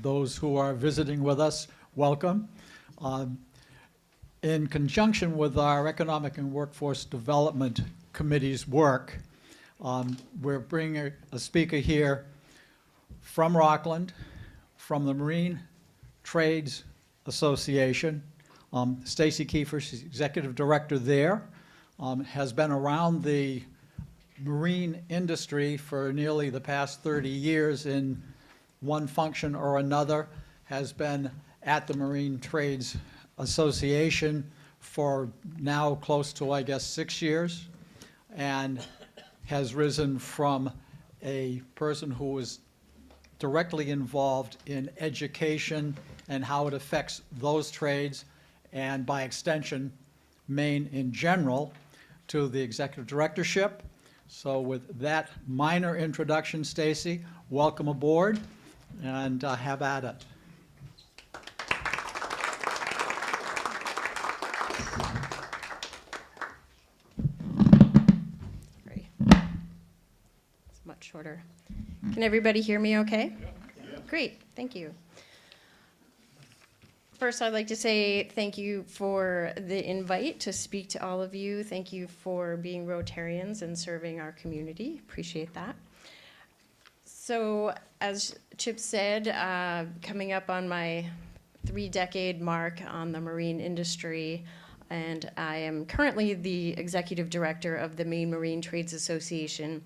Those who are visiting with us, welcome. In conjunction with our Economic and Workforce Development Committee's work, we're bringing a speaker here from Rockland, from the Marine Trades Association. Stacey Keefer, she's executive director there, has been around the marine industry for nearly the past 30 years in one function or another, has been at the Marine Trades Association for now close to, I guess, 6 years, and has risen from a person who was directly involved in education and how it affects those trades, and by extension, Maine in general, to the executive directorship. So with that minor introduction, Stacey, welcome aboard, and have at it. Great. It's much shorter. Can everybody hear me okay? Yeah. Great, thank you. First, I'd like to say thank you for the invite to speak to all of you. Thank you for being Rotarians and serving our community. Appreciate that. So, as Chip said, coming up on my 3-decade mark on the marine industry, and I am currently the executive director of the Maine Marine Trades Association.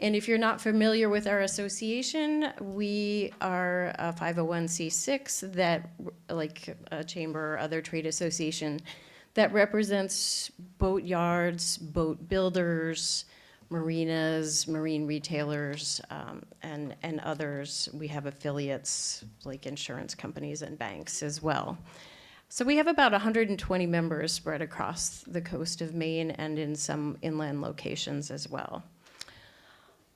And if you're not familiar with our association, we are a 501c6 that, like a chamber or other trade association, that represents boat yards, boat builders, marinas, marine retailers, and others. We have affiliates like insurance companies and banks as well. So we have about 120 members spread across the coast of Maine and in some inland locations as well.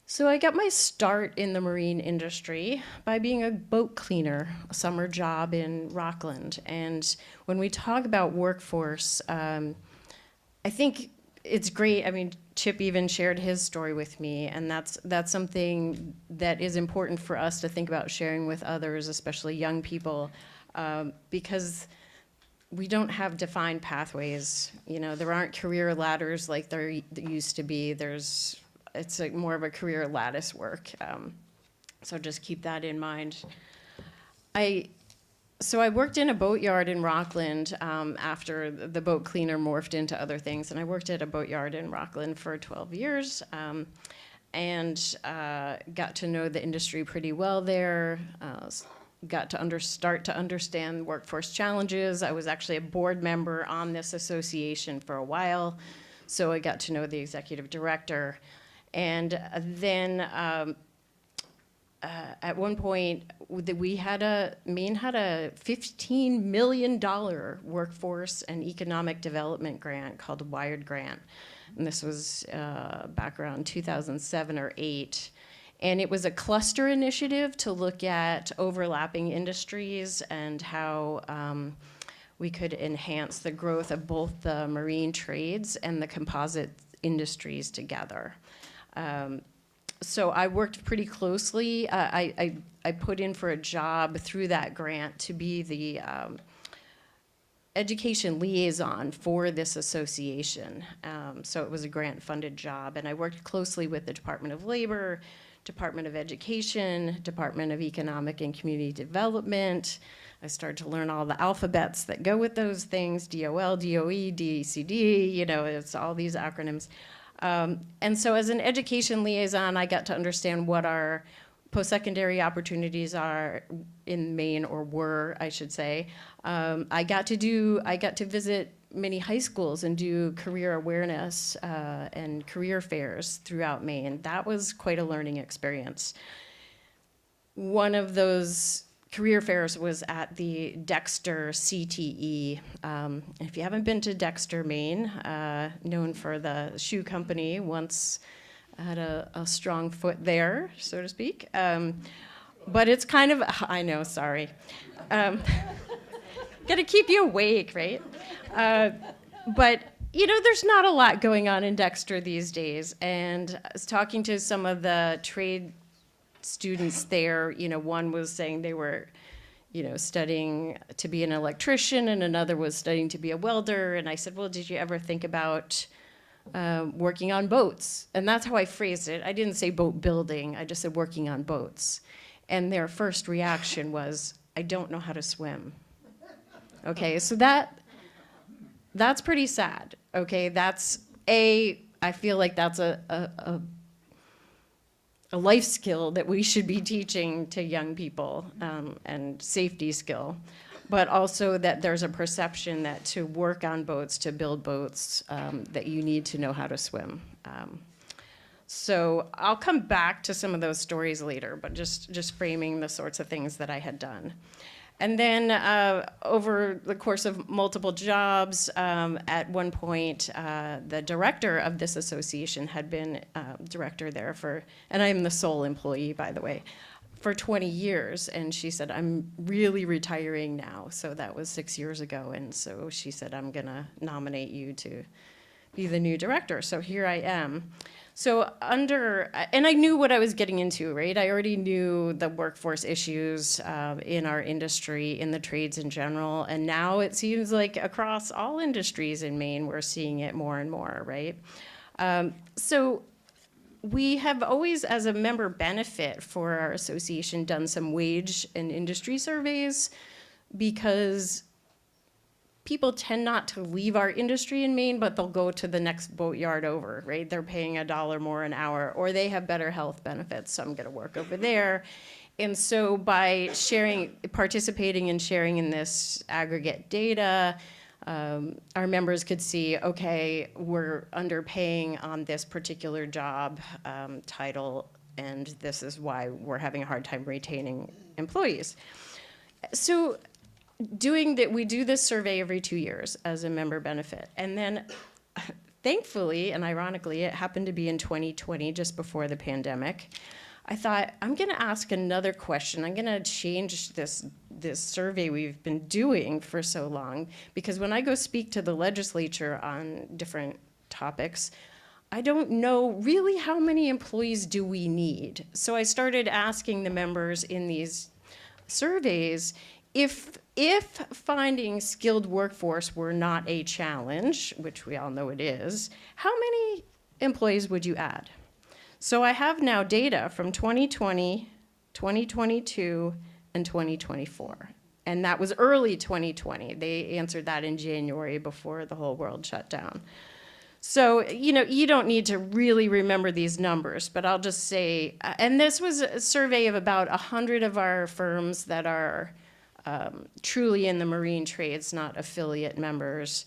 So I got my start in the marine industry by being a boat cleaner, a summer job in Rockland. And when we talk about workforce, I think it's great. I mean, Chip even shared his story with me, and that's something that is important for us to think about sharing with others, especially young people, because we don't have defined pathways. You know, there aren't career ladders like there used to be. It's more of a career lattice work. So just keep that in mind. So I worked in a boatyard in Rockland after the boat cleaner morphed into other things. And I worked at a boatyard in Rockland for 12 years and got to know the industry pretty well there. Got to start to understand workforce challenges. I was actually a board member on this association for a while. So I got to know the executive director. And then at one point, Maine had a $15 million workforce and economic development grant called a Wired Grant. And this was back around 2007 or 8. And it was a cluster initiative to look at overlapping industries and how we could enhance the growth of both the marine trades and the composite industries together. So I worked pretty closely. I put in for a job through that grant to be the education liaison for this association. So it was a grant-funded job, and I worked closely with the Department of Labor, Department of Education, Department of Economic and Community Development. I started to learn all the alphabets that go with those things, DOL, DOE, DECD, you know, it's all these acronyms. And so as an education liaison, I got to understand what our post-secondary opportunities are in Maine, or were, I should say. I got to visit many high schools and do career awareness and career fairs throughout Maine. That was quite a learning experience. One of those career fairs was at the Dexter CTE. If you haven't been to Dexter, Maine, known for the shoe company, once had a strong foot there, so to speak. But it's kind of, I know, sorry. Gotta keep you awake, right? But you know, there's not a lot going on in Dexter these days. And I was talking to some of the trade students there, one was saying they were, studying to be an electrician, and another was studying to be a welder. And I said, well, did you ever think about working on boats? And that's how I phrased it. I didn't say boat building, I just said working on boats. And their first reaction was, I don't know how to swim. Okay, so that's pretty sad. Okay, I feel like that's a life skill that we should be teaching to young people, and safety skill, but also that there's a perception that to work on boats, to build boats, that you need to know how to swim. So I'll come back to some of those stories later, but just framing the sorts of things that I had done. And then over the course of multiple jobs, at one point, the director of this association had been director there and I'm the sole employee, by the way, for 20 years. And she said, I'm really retiring now. So that was 6 years ago. And so she said, I'm going to nominate you to be the new director. So here I am. So and I knew what I was getting into, right? I already knew the workforce issues in our industry, in the trades in general, and now it seems like across all industries in Maine, we're seeing it more and more, right? So we have always, as a member benefit for our association, done some wage and industry surveys, because people tend not to leave our industry in Maine, but they'll go to the next boatyard over, right? They're paying $1 more an hour, or they have better health benefits, so I'm gonna work over there. And so by participating and sharing in this aggregate data, our members could see, okay, we're underpaying on this particular job title, and this is why we're having a hard time retaining employees. So we do this survey every 2 years as a member benefit. And then thankfully, and ironically, it happened to be in 2020, just before the pandemic. I thought, I'm gonna ask another question. I'm gonna change this survey we've been doing for so long, because when I go speak to the legislature on different topics, I don't know really how many employees do we need. So I started asking the members in these surveys, if finding skilled workforce were not a challenge, which we all know it is, how many employees would you add? So I have now data from 2020, 2022, and 2024. And that was early 2020. They answered that in January before the whole world shut down. So, you don't need to really remember these numbers, but I'll just say, and this was a survey of about 100 of our firms that are truly in the marine trades, not affiliate members.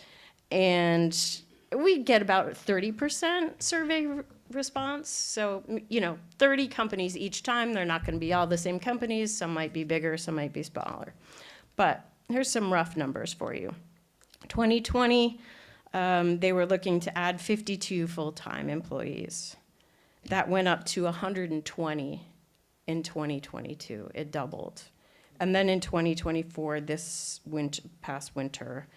And we get about 30% survey response. So, 30 companies each time. They're not going to be all the same companies. Some might be bigger, some might be smaller. But here's some rough numbers for you. 2020, they were looking to add 52 full-time employees. That went up to 120 in 2022. It doubled. And then in 2024, past winter,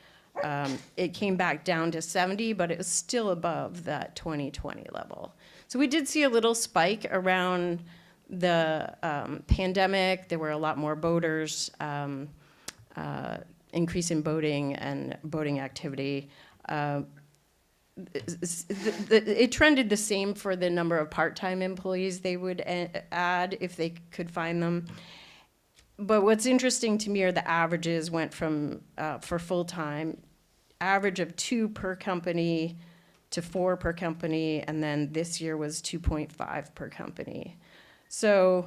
it came back down to 70, but it was still above that 2020 level. So we did see a little spike around the pandemic. There were a lot more boaters, increase in boating and boating activity. It trended the same for the number of part-time employees they would add if they could find them. But what's interesting to me are the averages went from, for full-time, average of 2 per company to 4 per company, and then this year was 2.5 per company. So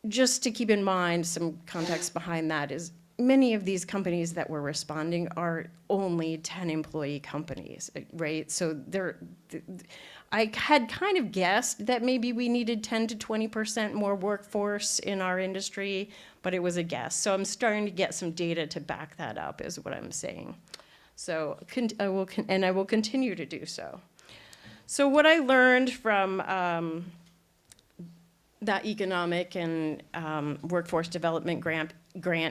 just to keep in mind, some context behind that is many of these companies that were responding are only 10-employee companies, right? So I had kind of guessed that maybe we needed 10 to 20% more workforce in our industry, but it was a guess. So I'm starting to get some data to back that up, is what I'm saying. So I will continue to do so. So what I learned from that economic and workforce development grant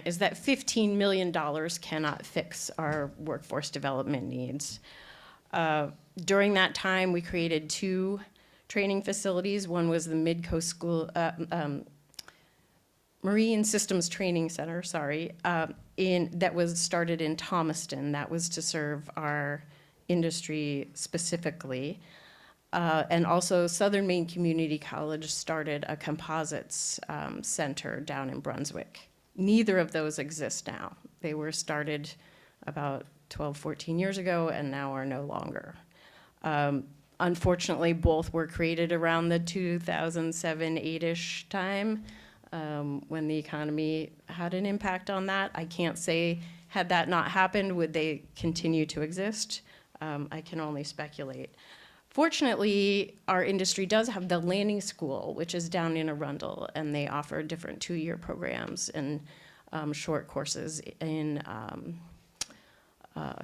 is that $15 million cannot fix our workforce development needs. During that time, we created 2 training facilities. One was the Midcoast School, Marine Systems Training Center, that was started in Thomaston. That was to serve our industry specifically. And also Southern Maine Community College started a composites center down in Brunswick. Neither of those exist now. They were started about 12, 14 years ago and now are no longer. Unfortunately, both were created around the 2007, 8-ish time. When the economy had an impact on that. I can't say, had that not happened, would they continue to exist? I can only speculate. Fortunately, our industry does have the landing school, which is down in Arundel, and they offer different 2-year programs and short courses in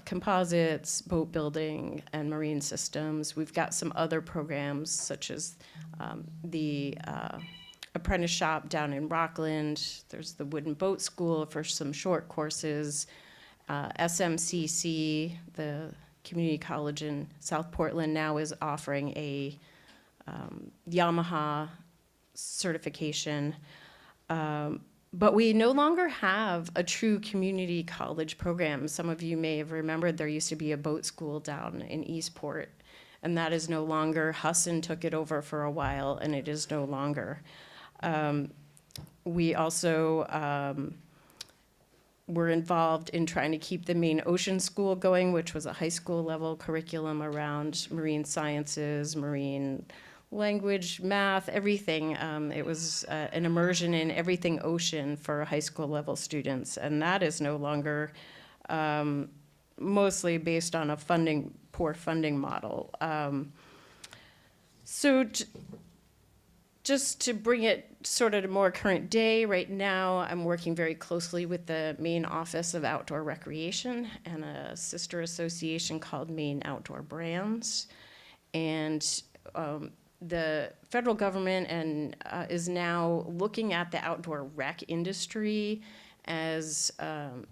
composites, boat building, and marine systems. We've got some other programs, such as the apprentice shop down in Rockland. There's the wooden boat school for some short courses. SMCC, the community college in South Portland, now is offering a Yamaha certification. But we no longer have a true community college program. Some of you may have remembered there used to be a boat school down in Eastport, and that is no longer. Husson took it over for a while, and it is no longer. We also were involved in trying to keep the Maine Ocean School going, which was a high school level curriculum around marine sciences, marine language, math, everything. It was an immersion in everything ocean for high school level students, and that is no longer, mostly based on a poor funding model. Just to bring it sort of to more current day, right now I'm working very closely with the Maine Office of Outdoor Recreation and a sister association called Maine Outdoor Brands. And the federal government is now looking at the outdoor rec industry as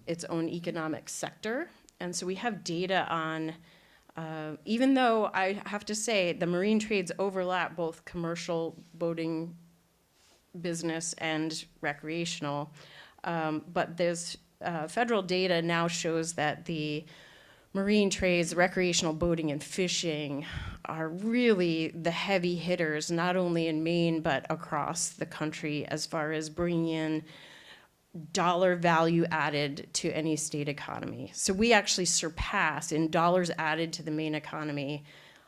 its own economic sector. And so we have data on, even though I have to say the marine trades overlap both commercial boating business and recreational, but there's federal data now shows that the marine trades, recreational boating and fishing are really the heavy hitters, not only in Maine, but across the country as far as bringing in dollar value added to any state economy. So we actually surpass in dollars added to the Maine economy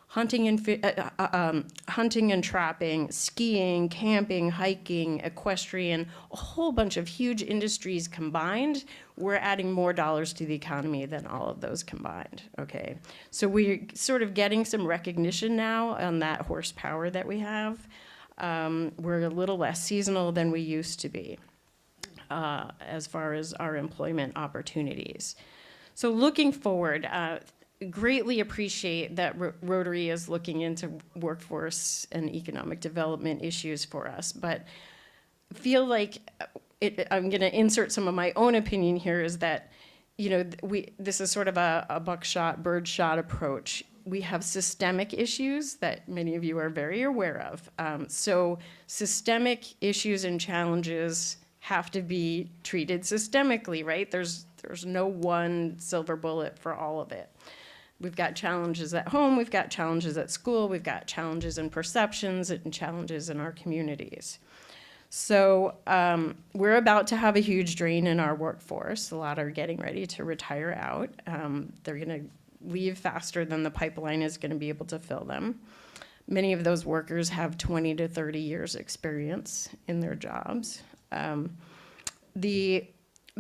hunting and trapping, skiing, camping, hiking, equestrian, a whole bunch of huge industries combined. We're adding more dollars to the economy than all of those combined, okay? So we're sort of getting some recognition now on that horsepower that we have. We're a little less seasonal than we used to be as far as our employment opportunities. So looking forward, greatly appreciate that Rotary is looking into workforce and economic development issues for us, but feel like I'm going to insert some of my own opinion here is that, you know, this is sort of a buckshot, birdshot approach. We have systemic issues that many of you are very aware of. So systemic issues and challenges have to be treated systemically, right? There's no one silver bullet for all of it. We've got challenges at home, we've got challenges at school, we've got challenges in perceptions and challenges in our communities. So we're about to have a huge drain in our workforce. A lot are getting ready to retire out. They're gonna leave faster than the pipeline is gonna be able to fill them. Many of those workers have 20 to 30 years experience in their jobs. The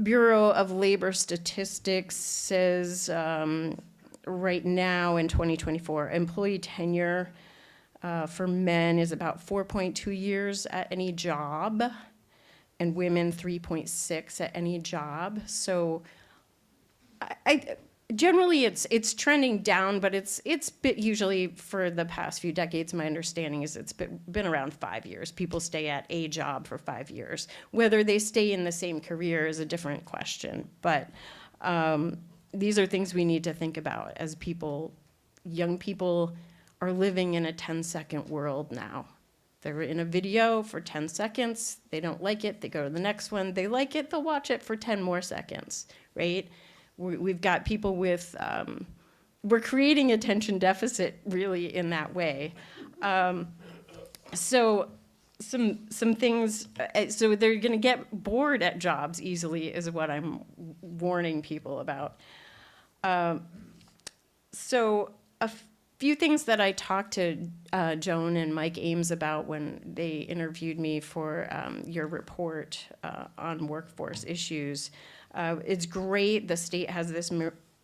Bureau of Labor Statistics says right now in 2024, employee tenure for men is about 4.2 years at any job, and women 3.6 at any job. So generally it's trending down, but it's been usually for the past few decades, my understanding is it's been around 5 years. People stay at a job for 5 years. Whether they stay in the same career is a different question, but these are things we need to think about as people, young people are living in a 10-second world now. They're in a video for 10 seconds. They don't like it. They go to the next one. They like it. They'll watch it for 10 more seconds, right? We've got people with, we're creating attention deficit really in that way. So some things, so they're going to get bored at jobs easily is what I'm warning people about. So a few things that I talked to Joan and Mike Ames about when they interviewed me for your report on workforce issues. It's great. The state has this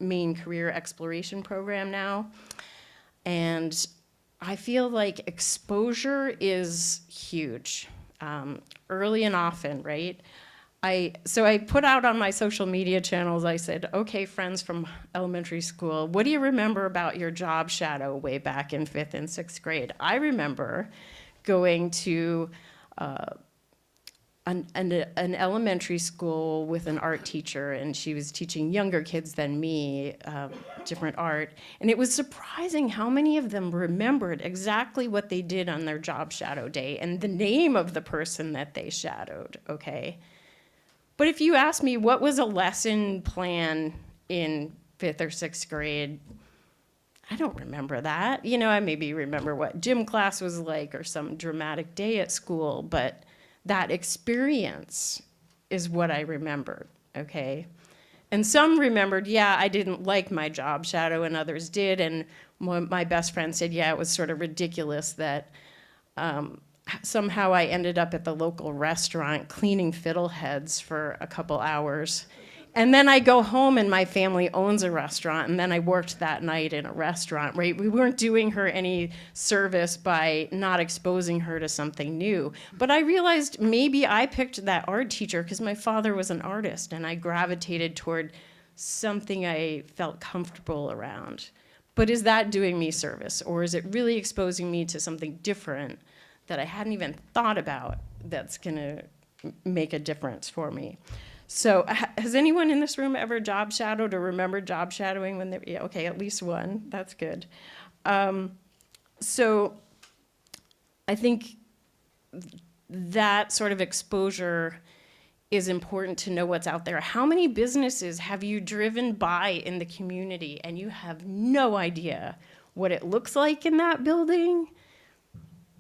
Maine career exploration program now. And I feel like exposure is huge, early and often, right? So I put out on my social media channels, I said, okay, friends from elementary school, what do you remember about your job shadow way back in 5th and 6th grade? I remember going to an elementary school with an art teacher, and she was teaching younger kids than me different art. And it was surprising how many of them remembered exactly what they did on their job shadow day and the name of the person that they shadowed, okay? But if you ask me what was a lesson plan in 5th or 6th grade, I don't remember that. You know, I maybe remember what gym class was like or some dramatic day at school, but that experience is what I remembered, okay? And some remembered, yeah, I didn't like my job shadow, and others did. And my best friend said, yeah, it was sort of ridiculous that somehow I ended up at the local restaurant cleaning fiddleheads for a couple hours. And then I go home and my family owns a restaurant, and then I worked that night in a restaurant, right? We weren't doing her any service by not exposing her to something new. But I realized maybe I picked that art teacher because my father was an artist, and I gravitated toward something I felt comfortable around. But is that doing me service, or is it really exposing me to something different that I hadn't even thought about that's gonna make a difference for me? So has anyone in this room ever job shadowed or remembered job shadowing when they, yeah, okay, at least one, that's good. So I think that sort of exposure is important to know what's out there. How many businesses have you driven by in the community and you have no idea what it looks like in that building?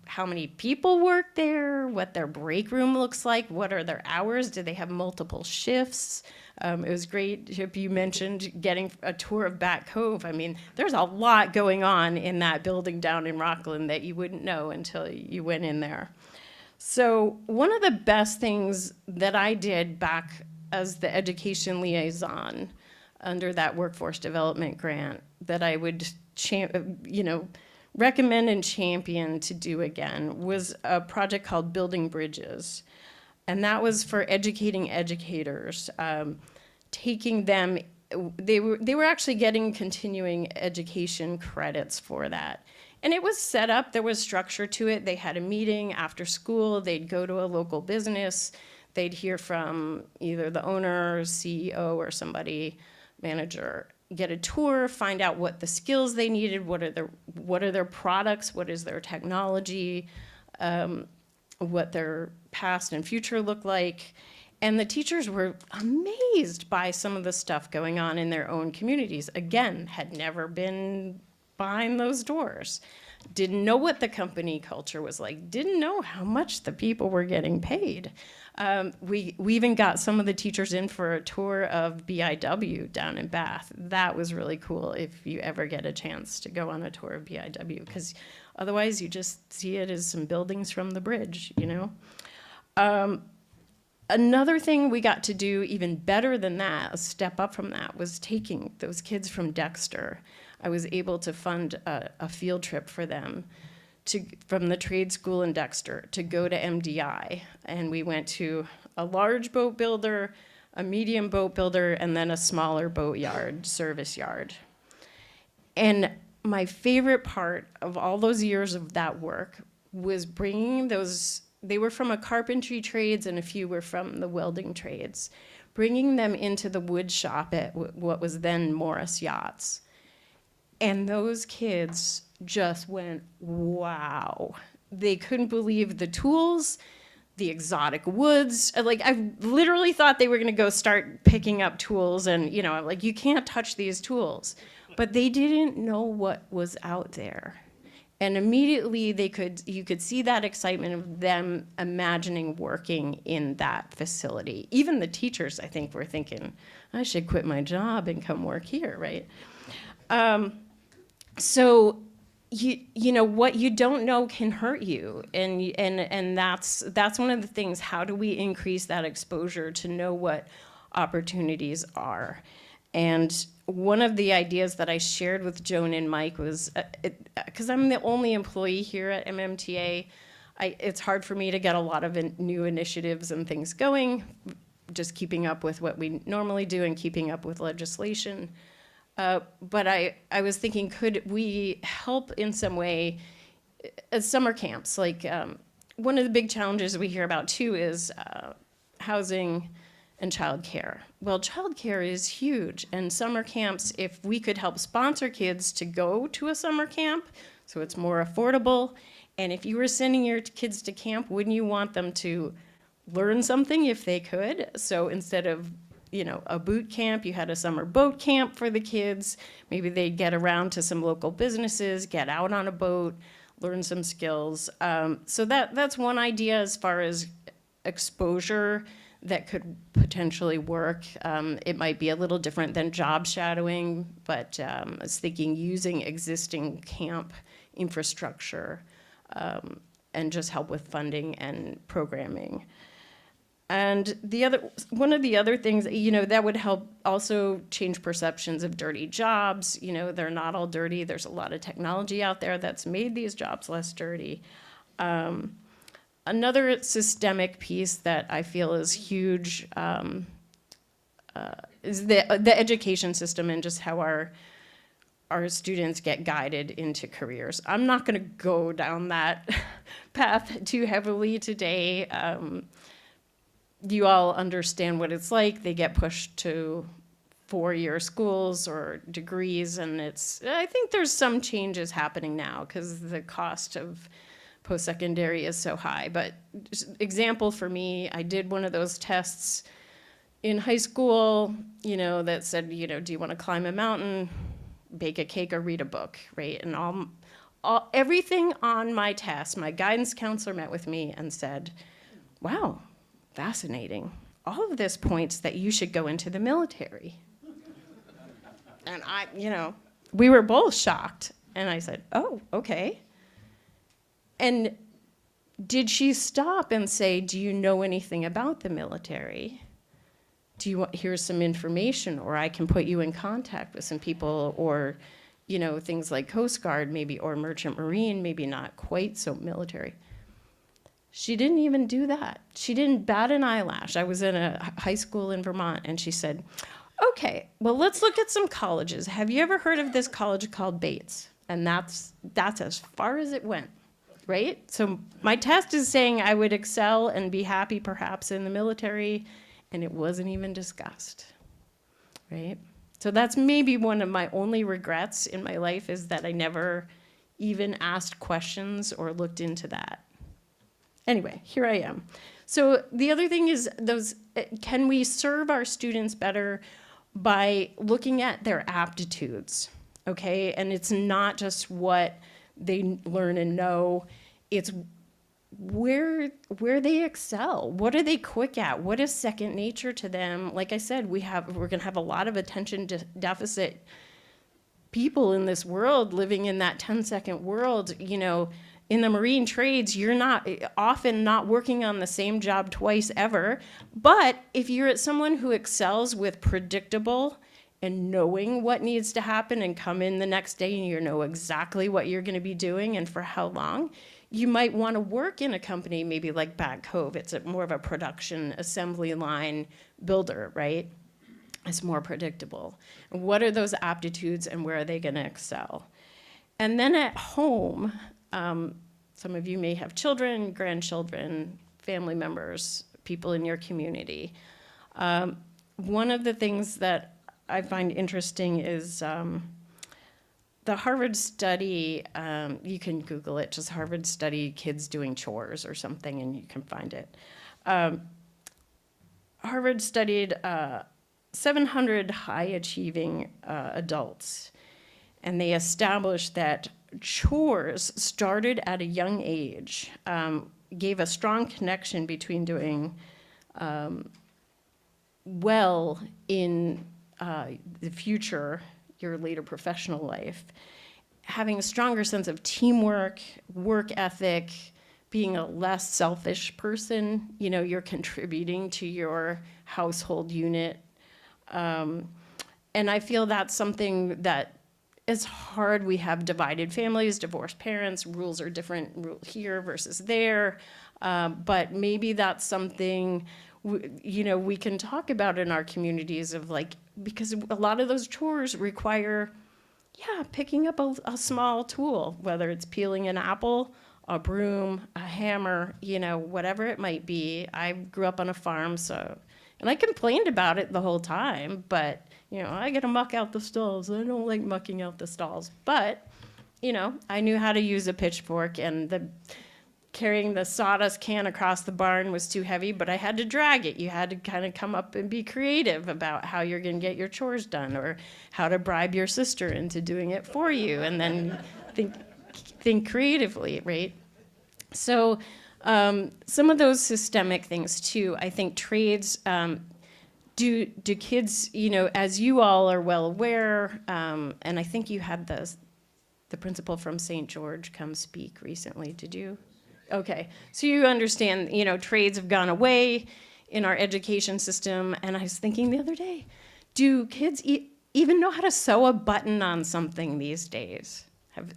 How many people work there, what their break room looks like, what are their hours, do they have multiple shifts? It was great, Chip, you mentioned getting a tour of Back Cove. I mean, there's a lot going on in that building down in Rockland that you wouldn't know until you went in there. So one of the best things that I did back as the education liaison under that workforce development grant that I would, recommend and champion to do again was a project called Building Bridges. And that was for educating educators, taking them, they were actually getting continuing education credits for that. And it was set up, there was structure to it. They had a meeting after school, they'd go to a local business, they'd hear from either the owner, CEO, or somebody, manager, get a tour, find out what the skills they needed, what are their products, what is their technology, what their past and future look like. And the teachers were amazed by some of the stuff going on in their own communities. Again, had never been behind those doors. Didn't know what the company culture was like, didn't know how much the people were getting paid. We even got some of the teachers in for a tour of BIW down in Bath. That was really cool if you ever get a chance to go on a tour of BIW, because otherwise you just see it as some buildings from the bridge, you know? Another thing we got to do even better than that, a step up from that, was taking those kids from Dexter. I was able to fund a field trip for them from the trade school in Dexter to go to MDI. And we went to a large boat builder, a medium boat builder, and then a smaller boat yard, service yard. And my favorite part of all those years of that work was bringing those, they were from a carpentry trades and a few were from the welding trades, bringing them into the wood shop at what was then Morris Yachts. And those kids just went, wow. They couldn't believe the tools, the exotic woods. Like, I literally thought they were going to go start picking up tools and, I'm like, you can't touch these tools. But they didn't know what was out there. And immediately you could see that excitement of them imagining working in that facility. Even the teachers, I think, were thinking, I should quit my job and come work here, right? So what you don't know can hurt you, and that's one of the things. How do we increase that exposure to know what opportunities are? And one of the ideas that I shared with Joan and Mike was, because I'm the only employee here at MMTA, it's hard for me to get a lot of new initiatives and things going, just keeping up with what we normally do and keeping up with legislation. But I was thinking, could we help in some way at summer camps? Like, one of the big challenges we hear about too is housing and childcare. Well, childcare is huge, and summer camps, if we could help sponsor kids to go to a summer camp, so it's more affordable, and if you were sending your kids to camp, wouldn't you want them to learn something if they could? So instead of a boot camp, you had a summer boat camp for the kids. Maybe they'd get around to some local businesses, get out on a boat, learn some skills. So that's one idea as far as exposure that could potentially work. It might be a little different than job shadowing, but I was thinking using existing camp infrastructure and just help with funding and programming. And one of the other things, that would help also change perceptions of dirty jobs. They're not all dirty. There's a lot of technology out there that's made these jobs less dirty. Another systemic piece that I feel is huge is the education system and just how our students get guided into careers. I'm not going to go down that path too heavily today. You all understand what it's like. They get pushed to 4-year schools or degrees, and I think there's some changes happening now because the cost of post-secondary is so high. But example for me, I did one of those tests in high school, that said, do you want to climb a mountain, bake a cake, or read a book, right? And everything on my test, my guidance counselor met with me and said, wow, fascinating. All of this points that you should go into the military. And we were both shocked. And I said, oh, okay. And did she stop and say, do you know anything about the military? Here's some information, or I can put you in contact with some people, or, things like Coast Guard maybe, or Merchant Marine, maybe not quite so military. She didn't even do that. She didn't bat an eyelash. I was in a high school in Vermont, and she said, okay, well, let's look at some colleges. Have you ever heard of this college called Bates? And that's as far as it went, right? So my test is saying I would excel and be happy perhaps in the military, and it wasn't even discussed, right? So that's maybe one of my only regrets in my life, is that I never even asked questions or looked into that. Anyway, here I am. So the other thing is, can we serve our students better by looking at their aptitudes, okay? And it's not just what they learn and know, it's where they excel. What are they quick at? What is second nature to them? Like I said, we're gonna have a lot of attention deficit people in this world, living in that 10-second world. In the marine trades, you're often not working on the same job twice ever. But if you're someone who excels with predictable and knowing what needs to happen and come in the next day and you know exactly what you're going to be doing and for how long, you might want to work in a company maybe like Back Cove. It's more of a production assembly line builder, right? It's more predictable. And what are those aptitudes and where are they going to excel? And then at home, some of you may have children, grandchildren, family members, people in your community. One of the things that I find interesting is the Harvard study, you can Google it, just Harvard study kids doing chores or something, and you can find it. Harvard studied 700 high-achieving adults, and they established that chores started at a young age, gave a strong connection between doing well in the future, your later professional life, having a stronger sense of teamwork, work ethic, being a less selfish person, you know, you're contributing to your household unit. And I feel that's something that is hard. We have divided families, divorced parents, rules are different here versus there. But maybe that's something, you know, we can talk about in our communities of like, because a lot of those chores require, yeah, picking up a small tool, whether it's peeling an apple, a broom, a hammer, you know, whatever it might be. I grew up on a farm, so, and I complained about it the whole time, but, you know, I got to muck out the stalls. I don't like mucking out the stalls. But, you know, I knew how to use a pitchfork, and carrying the sawdust can across the barn was too heavy, but I had to drag it. You had to kind of come up and be creative about how you're going to get your chores done, or how to bribe your sister into doing it for you, and then think creatively, right? So some of those systemic things too. I think trades, do kids, you know, as you all are well aware, and I think you had the principal from St. George come speak recently. Did you? Okay, so you understand, you know, trades have gone away in our education system. And I was thinking the other day, do kids even know how to sew a button on something these days?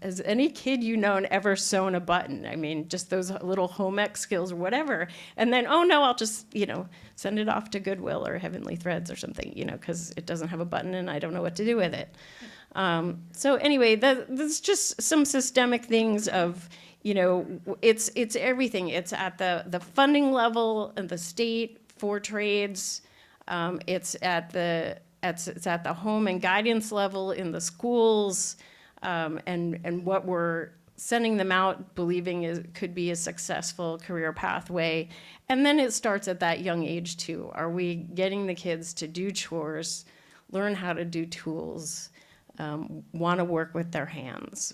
Has any kid you known ever sewn a button? I mean, just those little home ec skills or whatever. And then, oh no, I'll just, you know, send it off to Goodwill or Heavenly Threads or something, you know, because it doesn't have a button and I don't know what to do with it. So anyway, there's just some systemic things of, you know, it's everything. It's at the funding level and the state for trades. It's at the home and guidance level in the schools. And what we're sending them out believing could be a successful career pathway. And then it starts at that young age too. Are we getting the kids to do chores, learn how to do tools, want to work with their hands?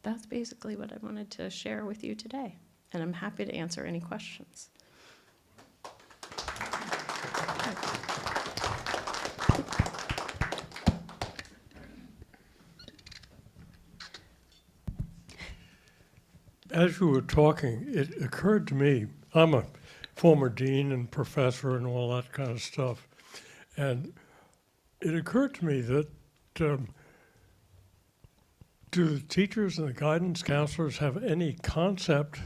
That's basically what I wanted to share with you today. And I'm happy to answer any questions. As you were talking, it occurred to me, I'm a former dean and professor and all that kind of stuff, and it occurred to me that do the teachers and the guidance counselors have any concept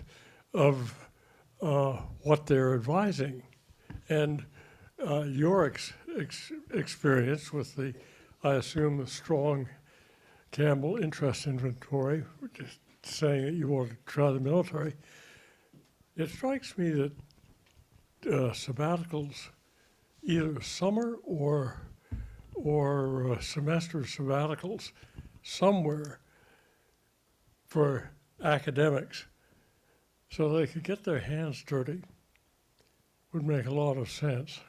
of what they're advising? And your experience with I assume, the strong Campbell interest inventory, which is saying that you want to try the military, it strikes me that sabbaticals, either summer or semester sabbaticals somewhere for academics so they could get their hands dirty would make a lot of sense.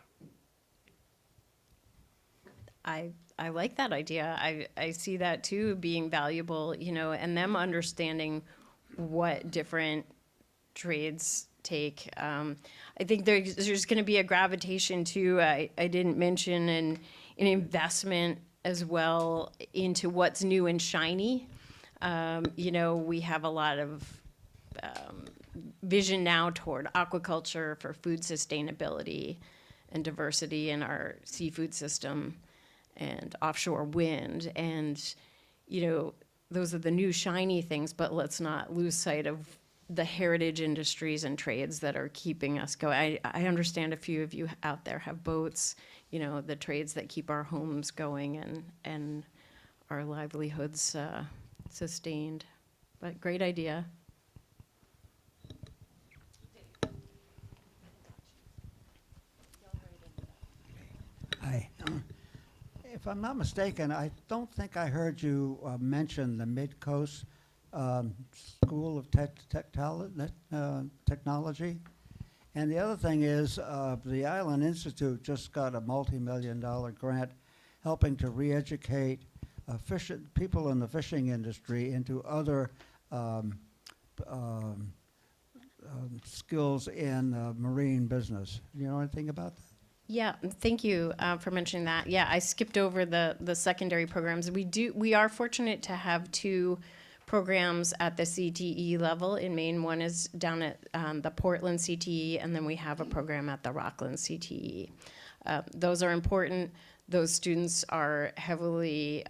I like that idea. I see that too being valuable, you know, and them understanding what different trades take. I think there's going to be a gravitation too. I didn't mention an investment as well into what's new and shiny. You know, we have a lot of vision now toward aquaculture for food sustainability and diversity in our seafood system, and offshore wind, and, you know, those are the new shiny things, but let's not lose sight of the heritage industries and trades that are keeping us going. I understand a few of you out there have boats, you know, the trades that keep our homes going and our livelihoods sustained. But great idea. Hi. If I'm not mistaken, I don't think I heard you mention the Mid-Coast School of Technology. And the other thing is, the Island Institute just got a multi-million-dollar grant helping to re-educate people in the fishing industry into other skills in marine business. You know anything about that? Yeah, thank you for mentioning that. Yeah, I skipped over the secondary programs. We are fortunate to have two programs at the CTE level in Maine. One is down at the Portland CTE, and then we have a program at the Rockland CTE. Those are important. Those students are heavily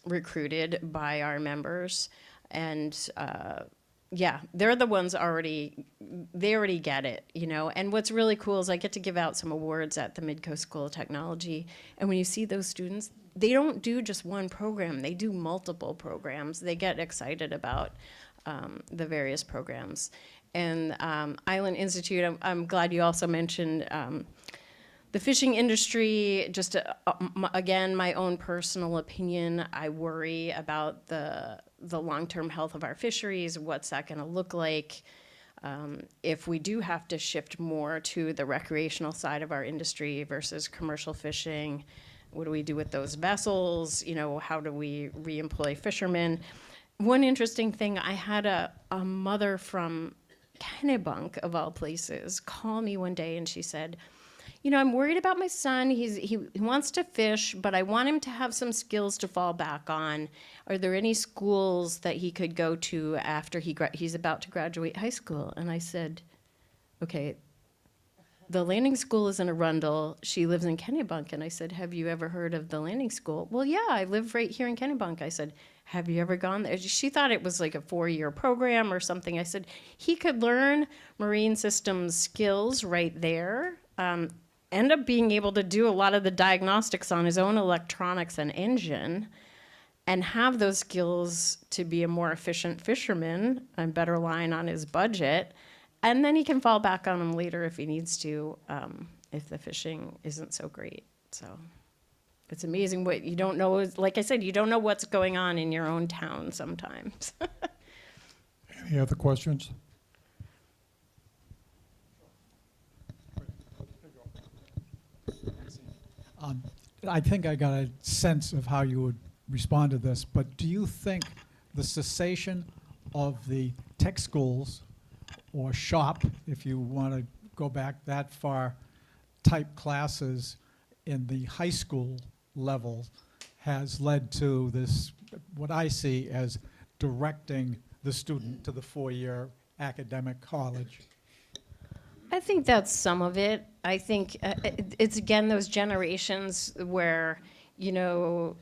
recruited by our members, and yeah, they're the ones they already get it, you know. And what's really cool is I get to give out some awards at the Mid-Coast School of Technology. And when you see those students, they don't do just one program, they do multiple programs. They get excited about the various programs. And Island Institute, I'm glad you also mentioned the fishing industry. Just again, my own personal opinion, I worry about the long-term health of our fisheries. What's that going to look like if we do have to shift more to the recreational side of our industry versus commercial fishing? What do we do with those vessels? You know, how do we reemploy fishermen? One interesting thing, I had a mother from Kennebunk, of all places, call me one day, and she said, you know, I'm worried about my son. He wants to fish, but I want him to have some skills to fall back on. Are there any schools that he could go to after he's about to graduate high school? And I said, okay, the landing school is in Arundel. She lives in Kennebunk. And I said, have you ever heard of the landing school? Well, yeah, I live right here in Kennebunk. I said, have you ever gone there? She thought it was like a 4-year program or something. I said, he could learn marine systems skills right there. End up being able to do a lot of the diagnostics on his own electronics and engine, and have those skills to be a more efficient fisherman and better line on his budget. And then he can fall back on them later if he needs to, if the fishing isn't so great. So it's amazing what you don't know. Like I said, you don't know what's going on in your own town sometimes. Any other questions? I think I got a sense of how you would respond to this, but do you think the cessation of the tech schools or shop, if you want to go back that far, type classes in the high school level has led to this, what I see as directing the student to the 4-year academic college? I think that's some of it. I think it's, again, those generations where, you know,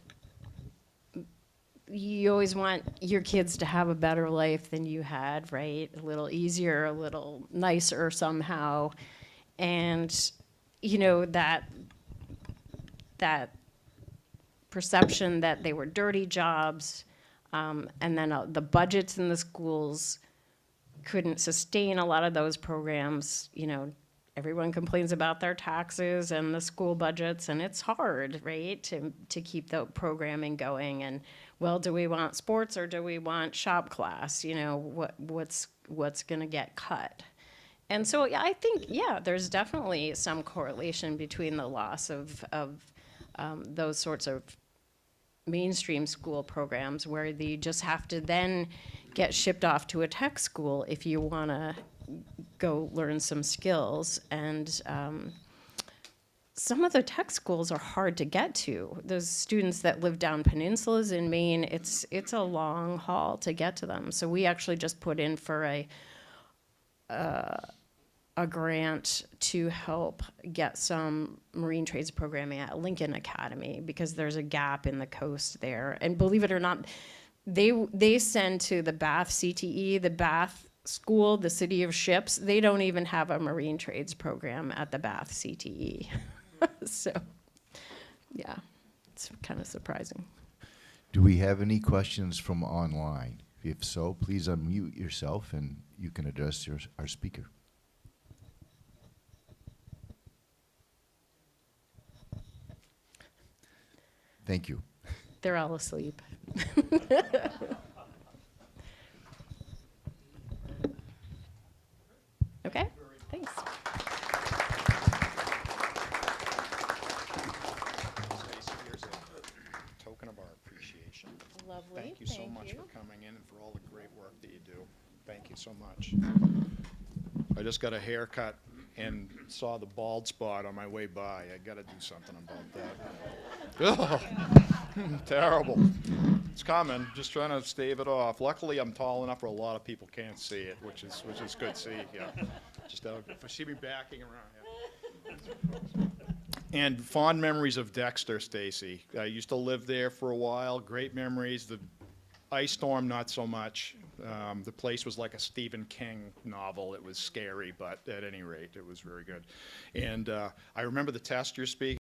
you always want your kids to have a better life than you had, right? A little easier, a little nicer somehow. And, you know, that perception that they were dirty jobs, and then the budgets in the schools couldn't sustain a lot of those programs. You know, everyone complains about their taxes and the school budgets, and it's hard, right, to keep the programming going. And, well, do we want sports or do we want shop class? You know, what's going to get cut? And so yeah, I think, yeah, there's definitely some correlation between the loss of those sorts of mainstream school programs where you just have to then get shipped off to a tech school if you want to go learn some skills. And some of the tech schools are hard to get to. Those students that live down peninsulas in Maine, it's a long haul to get to them. So we actually just put in for a grant to help get some marine trades programming at Lincoln Academy, because there's a gap in the coast there. And believe it or not, they send to the Bath CTE, the Bath School, the City of Ships. They don't even have a marine trades program at the Bath CTE. So, yeah, it's kind of surprising. Do we have any questions from online? If so, please unmute yourself and you can address our speaker. Thank you. They're all asleep. Okay, thanks. Stacey, here's a token of our appreciation. Lovely, Thank you so much for coming in and for all the great work that you do. Thank you so much. I just got a haircut and saw the bald spot on my way by. I gotta do something about that. Ugh, terrible. It's coming, just trying to stave it off. Luckily, I'm tall enough where a lot of people can't see it, which is good to see, yeah. Just if I see me backing around, yeah. And fond memories of Dexter, Stacey. I used to live there for a while, great memories. The ice storm, not so much. The place was like a Stephen King novel. It was scary, but at any rate, it was very good. And I remember the test you're speaking